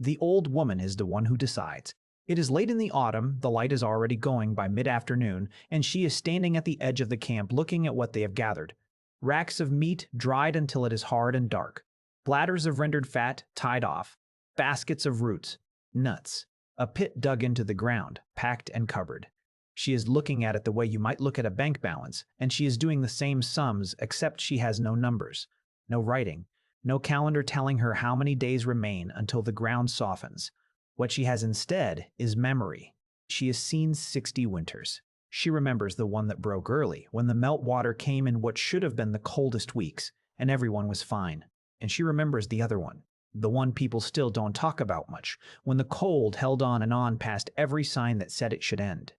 The old woman is the one who decides. It is late in the autumn, the light is already going by mid-afternoon, and she is standing at the edge of the camp looking at what they have gathered. Racks of meat dried until it is hard and dark. Bladders of rendered fat tied off. Baskets of roots. Nuts. A pit dug into the ground, packed and covered. She is looking at it the way you might look at a bank balance, and she is doing the same sums except she has no numbers, no writing, no calendar telling her how many days remain until the ground softens. What she has instead is memory. She has seen 60 winters. She remembers the one that broke early, when the meltwater came in what should have been the coldest weeks, and everyone was fine. And she remembers the other one, the one people still don't talk about much, when the cold held on and on past every sign that said it should end.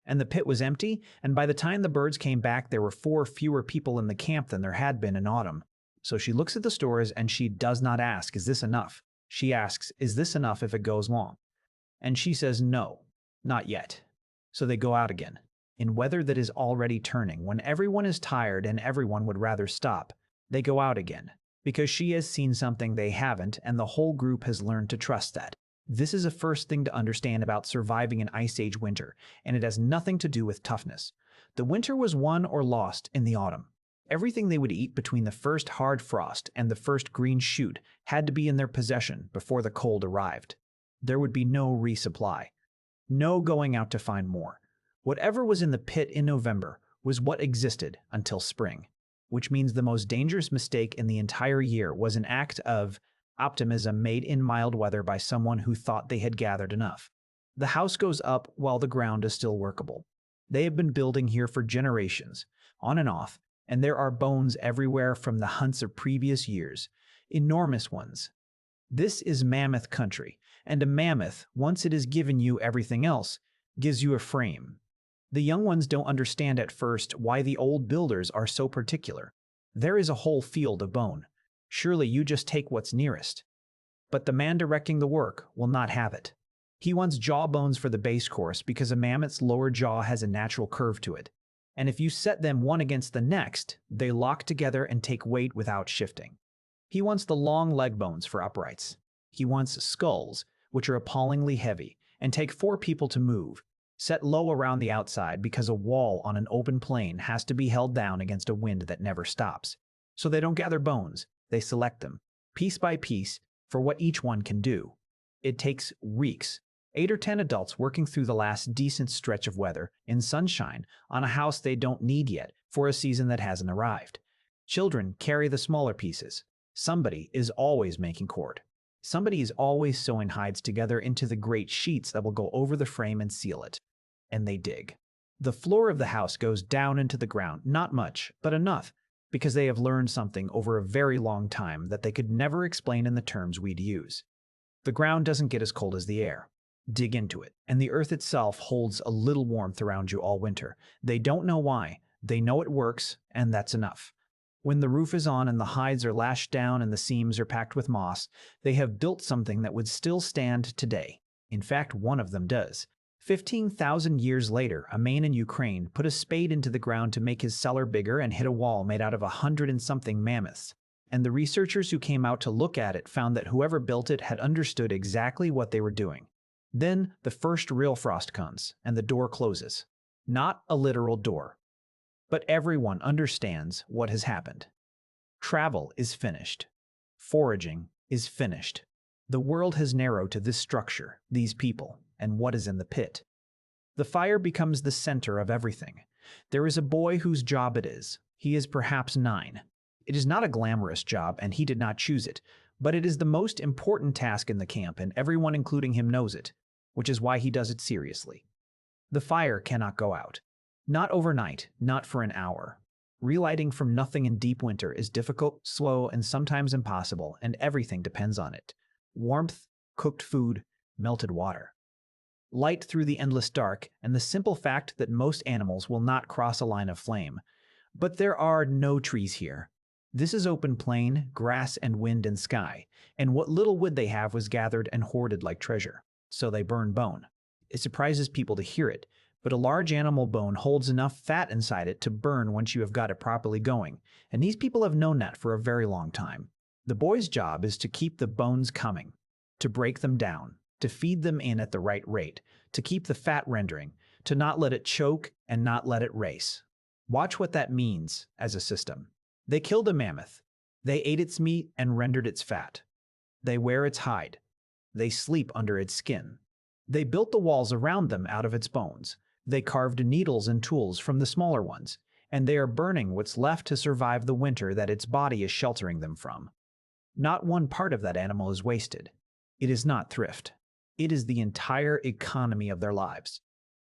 And the pit was empty, and by the time the birds came back there were 4 fewer people in the camp than there had been in autumn. So she looks at the stores and she does not ask, is this enough? She asks, is this enough if it goes long? And she says, no, not yet. So they go out again, in weather that is already turning, when everyone is tired and everyone would rather stop. They go out again, because she has seen something they haven't, and the whole group has learned to trust that. This is a first thing to understand about surviving an Ice Age winter, and it has nothing to do with toughness. The winter was won or lost in the autumn. Everything they would eat between the first hard frost and the first green shoot had to be in their possession before the cold arrived. There would be no resupply. No going out to find more. Whatever was in the pit in November was what existed until spring, which means the most dangerous mistake in the entire year was an act of optimism made in mild weather by someone who thought they had gathered enough. The house goes up while the ground is still workable. They have been building here for generations, on and off, and there are bones everywhere from the hunts of previous years, enormous ones. This is mammoth country, and a mammoth, once it has given you everything else, gives you a frame. The young ones don't understand at first why the old builders are so particular. There is a whole field of bone. Surely you just take what's nearest. But the man directing the work will not have it. He wants jawbones for the base course because a mammoth's lower jaw has a natural curve to it. And if you set them one against the next, they lock together and take weight without shifting. He wants the long leg bones for uprights. He wants skulls, which are appallingly heavy, and take 4 people to move, set low around the outside because a wall on an open plain has to be held down against a wind that never stops. So they don't gather bones, they select them, piece by piece, for what each one can do. It takes weeks. 8 or 10 adults working through the last decent stretch of weather in sunshine on a house they don't need yet for a season that hasn't arrived. Children carry the smaller pieces. Somebody is always making cord. Somebody is always sewing hides together into the great sheets that will go over the frame and seal it. And they dig. The floor of the house goes down into the ground, not much, but enough, because they have learned something over a very long time that they could never explain in the terms we'd use. The ground doesn't get as cold as the air. Dig into it, and the earth itself holds a little warmth around you all winter. They don't know why. They know it works, and that's enough. When the roof is on and the hides are lashed down and the seams are packed with moss, they have built something that would still stand today. In fact, one of them does. 15,000 years later, a man in Ukraine put a spade into the ground to make his cellar bigger and hit a wall made out of 100-and-something mammoths. And the researchers who came out to look at it found that whoever built it had understood exactly what they were doing. Then the first real frost comes, and the door closes. Not a literal door. But everyone understands what has happened. Travel is finished. Foraging is finished. The world has narrowed to this structure, these people, and what is in the pit. The fire becomes the center of everything. There is a boy whose job it is. He is perhaps 9. It is not a glamorous job, and he did not choose it, but it is the most important task in the camp, and everyone including him knows it, which is why he does it seriously. The fire cannot go out. Not overnight, not for an hour. Relighting from nothing in deep winter is difficult, slow, and sometimes impossible, and everything depends on it. Warmth, cooked food, melted water. Light through the endless dark, and the simple fact that most animals will not cross a line of flame. But there are no trees here. This is open plain, grass and wind and sky, and what little wood they have was gathered and hoarded like treasure. So they burn bone. It surprises people to hear it, but a large animal bone holds enough fat inside it to burn once you have got it properly going, and these people have known that for a very long time. The boy's job is to keep the bones coming. to break them down, to feed them in at the right rate, to keep the fat rendering, to not let it choke and not let it race. Watch what that means as a system. They killed a mammoth. They ate its meat and rendered its fat. They wear its hide. They sleep under its skin. They built the walls around them out of its bones. They carved needles and tools from the smaller ones, and they are burning what's left to survive the winter that its body is sheltering them from. Not one part of that animal is wasted. It is not thrift. It is the entire economy of their lives.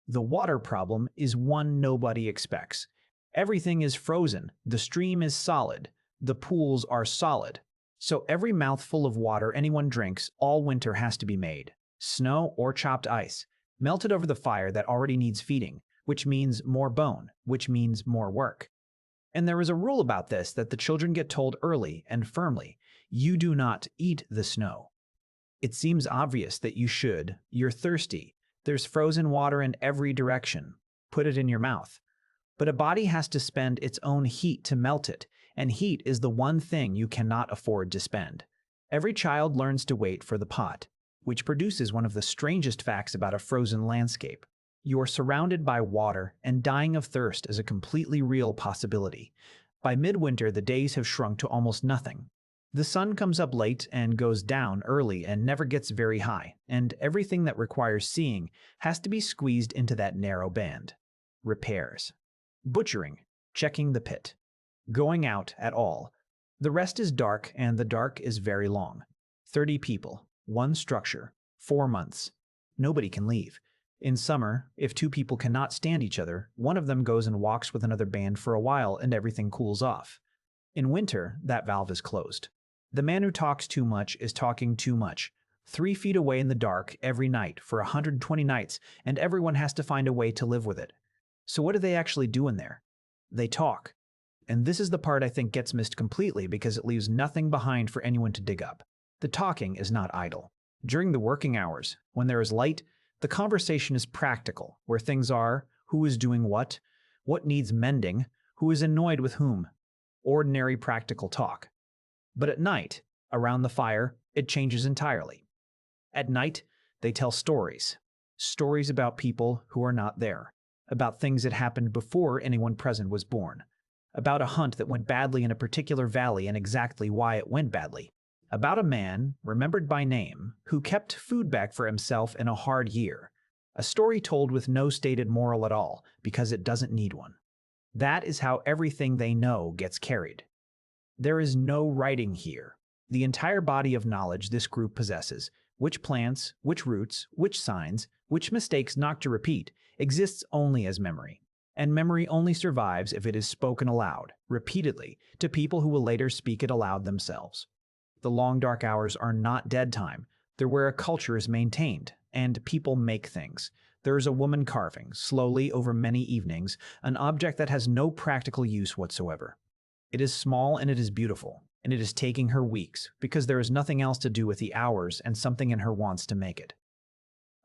The water problem is one nobody expects. Everything is frozen. The stream is solid. The pools are solid. So every mouthful of water anyone drinks all winter has to be made. Snow or chopped ice, melted over the fire that already needs feeding, which means more bone, which means more work. And there is a rule about this that the children get told early and firmly, you do not eat the snow. It seems obvious that you should. You're thirsty. There's frozen water in every direction. Put it in your mouth. But a body has to spend its own heat to melt it, and heat is the one thing you cannot afford to spend. Every child learns to wait for the pot, which produces one of the strangest facts about a frozen landscape. You are surrounded by water, and dying of thirst is a completely real possibility. By midwinter, the days have shrunk to almost nothing. The sun comes up late and goes down early and never gets very high, and everything that requires seeing has to be squeezed into that narrow band. Repairs. Butchering. Checking the pit. Going out at all. The rest is dark, and the dark is very long. 30 people. One structure. 4 months. Nobody can leave. In summer, if 2 people cannot stand each other, one of them goes and walks with another band for a while and everything cools off. In winter, that valve is closed. The man who talks too much is talking too much. 3 feet away in the dark every night for 120 nights, and everyone has to find a way to live with it. So what do they actually do in there? They talk. And this is the part I think gets missed completely because it leaves nothing behind for anyone to dig up. The talking is not idle. During the working hours, when there is light, the conversation is practical, where things are, who is doing what needs mending, who is annoyed with whom. Ordinary practical talk. But at night, around the fire, it changes entirely. At night, they tell stories. Stories about people who are not there. About things that happened before anyone present was born. About a hunt that went badly in a particular valley and exactly why it went badly. About a man, remembered by name, who kept food back for himself in a hard year. A story told with no stated moral at all, because it doesn't need one. That is how everything they know gets carried. There is no writing here. The entire body of knowledge this group possesses, which plants, which roots, which signs, which mistakes not to repeat, exists only as memory. And memory only survives if it is spoken aloud, repeatedly, to people who will later speak it aloud themselves. The long dark hours are not dead time. They're where a culture is maintained, and people make things. There is a woman carving, slowly over many evenings, an object that has no practical use whatsoever. It is small and it is beautiful, and it is taking her weeks, because there is nothing else to do with the hours and something in her wants to make it.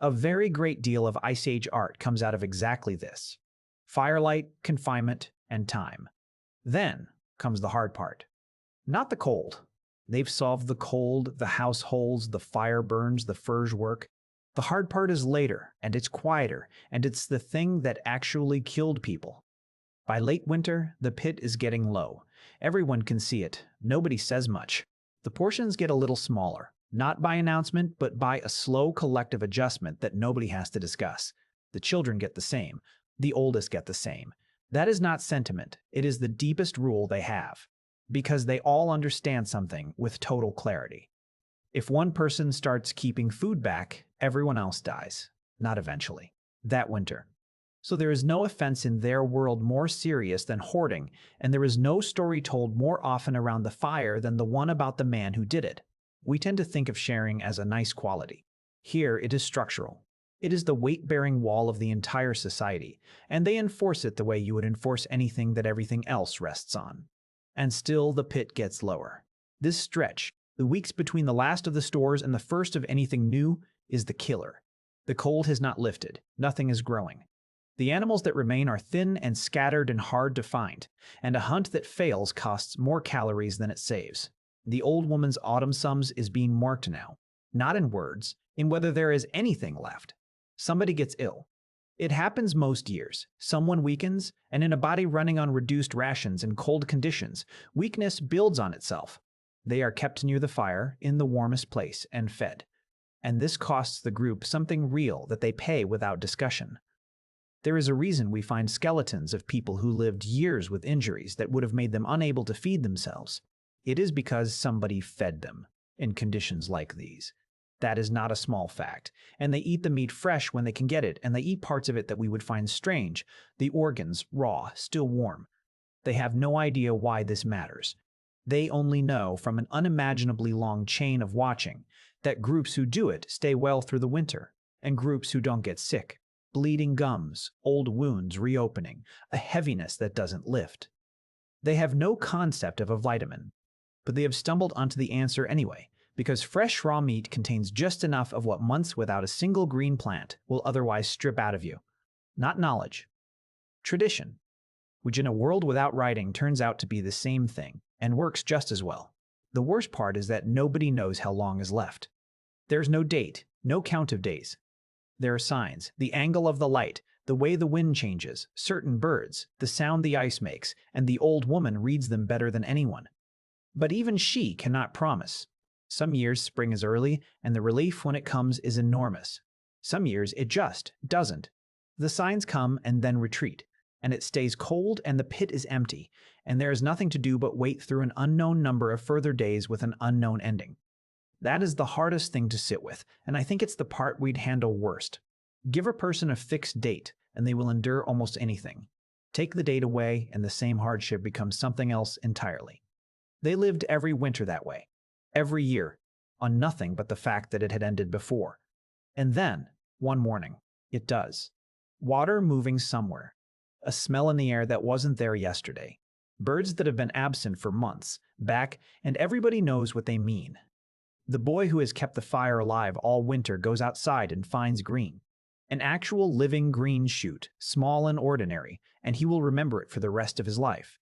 A very great deal of Ice Age art comes out of exactly this. Firelight, confinement, and time. Then comes the hard part. Not the cold. They've solved the cold, the households, the fire burns, the furs work. The hard part is later, and it's quieter, and it's the thing that actually killed people. By late winter, the pit is getting low. Everyone can see it. Nobody says much. The portions get a little smaller, not by announcement, but by a slow collective adjustment that nobody has to discuss. The children get the same. The oldest get the same. That is not sentiment. It is the deepest rule they have. Because they all understand something with total clarity. If one person starts keeping food back, everyone else dies. Not eventually. That winter. So there is no offense in their world more serious than hoarding, and there is no story told more often around the fire than the one about the man who did it. We tend to think of sharing as a nice quality. Here it is structural. It is the weight-bearing wall of the entire society, and they enforce it the way you would enforce anything that everything else rests on. And still the pit gets lower. This stretch, the weeks between the last of the stores and the first of anything new, is the killer. The cold has not lifted. Nothing is growing. The animals that remain are thin and scattered and hard to find, and a hunt that fails costs more calories than it saves. The old woman's autumn sums is being marked now. not in words, in whether there is anything left. Somebody gets ill. It happens most years. Someone weakens, and in a body running on reduced rations and cold conditions, weakness builds on itself. They are kept near the fire, in the warmest place, and fed. And this costs the group something real that they pay without discussion. There is a reason we find skeletons of people who lived years with injuries that would have made them unable to feed themselves. It is because somebody fed them in conditions like these. That is not a small fact. And they eat the meat fresh when they can get it, and they eat parts of it that we would find strange, the organs raw, still warm. They have no idea why this matters. They only know from an unimaginably long chain of watching that groups who do it stay well through the winter, and groups who don't get sick. Bleeding gums, old wounds reopening, a heaviness that doesn't lift. They have no concept of a vitamin, but they have stumbled onto the answer anyway, because fresh raw meat contains just enough of what months without a single green plant will otherwise strip out of you. Not knowledge. Tradition, which in a world without writing turns out to be the same thing and works just as well. The worst part is that nobody knows how long is left. There's no date, no count of days. There are signs, the angle of the light, the way the wind changes, certain birds, the sound the ice makes, and the old woman reads them better than anyone. But even she cannot promise. Some years spring is early, and the relief when it comes is enormous. Some years it just doesn't. The signs come and then retreat, and it stays cold and the pit is empty, and there is nothing to do but wait through an unknown number of further days with an unknown ending. That is the hardest thing to sit with, and I think it's the part we'd handle worst. Give a person a fixed date, and they will endure almost anything. Take the date away, and the same hardship becomes something else entirely. They lived every winter that way, every year, on nothing but the fact that it had ended before. And then, one morning, it does. Water moving somewhere. A smell in the air that wasn't there yesterday. Birds that have been absent for months, back, and everybody knows what they mean. The boy who has kept the fire alive all winter goes outside and finds green. An actual living green shoot, small and ordinary, and he will remember it for the rest of his life.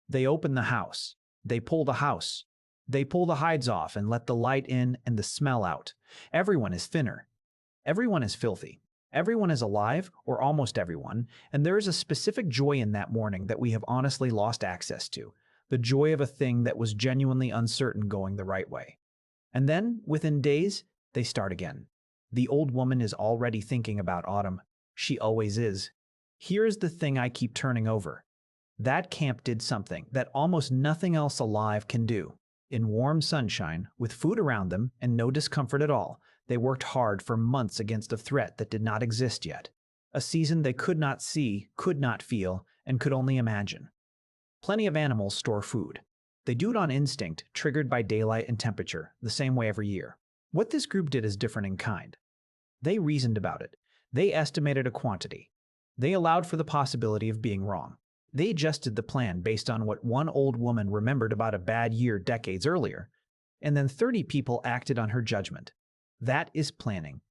They open the house. They pull the house. They pull the hides off and let the light in and the smell out. Everyone is thinner. Everyone is filthy. Everyone is alive, or almost everyone, and there is a specific joy in that morning that we have honestly lost access to. The joy of a thing that was genuinely uncertain going the right way. And then, within days, they start again. The old woman is already thinking about autumn. She always is. Here is the thing I keep turning over. That camp did something that almost nothing else alive can do. In warm sunshine, with food around them and no discomfort at all, they worked hard for months against a threat that did not exist yet. A season they could not see, could not feel, and could only imagine. Plenty of animals store food. They do it on instinct, triggered by daylight and temperature, the same way every year. What this group did is different in kind. They reasoned about it. They estimated a quantity. They allowed for the possibility of being wrong. They adjusted the plan based on what one old woman remembered about a bad year decades earlier, and then 30 people acted on her judgment. That is planning.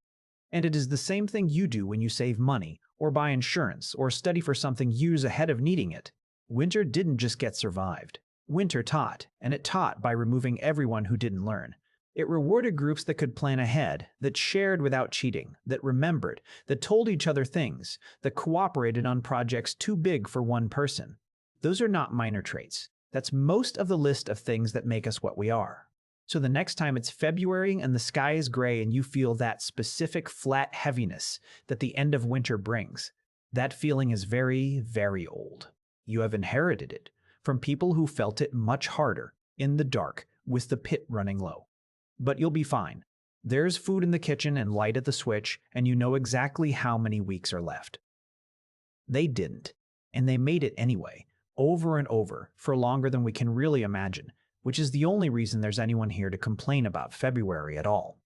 And it is the same thing you do when you save money, or buy insurance, or study for something years ahead of needing it. Winter didn't just get survived. Winter taught, and it taught by removing everyone who didn't learn. It rewarded groups that could plan ahead, that shared without cheating, that remembered, that told each other things, that cooperated on projects too big for one person. Those are not minor traits. That's most of the list of things that make us what we are. So the next time it's February and the sky is gray and you feel that specific flat heaviness that the end of winter brings, that feeling is very, very old. You have inherited it from people who felt it much harder, in the dark, with the pit running low. But you'll be fine. There's food in the kitchen and light at the switch, and you know exactly how many weeks are left. They didn't, and they made it anyway, over and over, for longer than we can really imagine, which is the only reason there's anyone here to complain about February at all.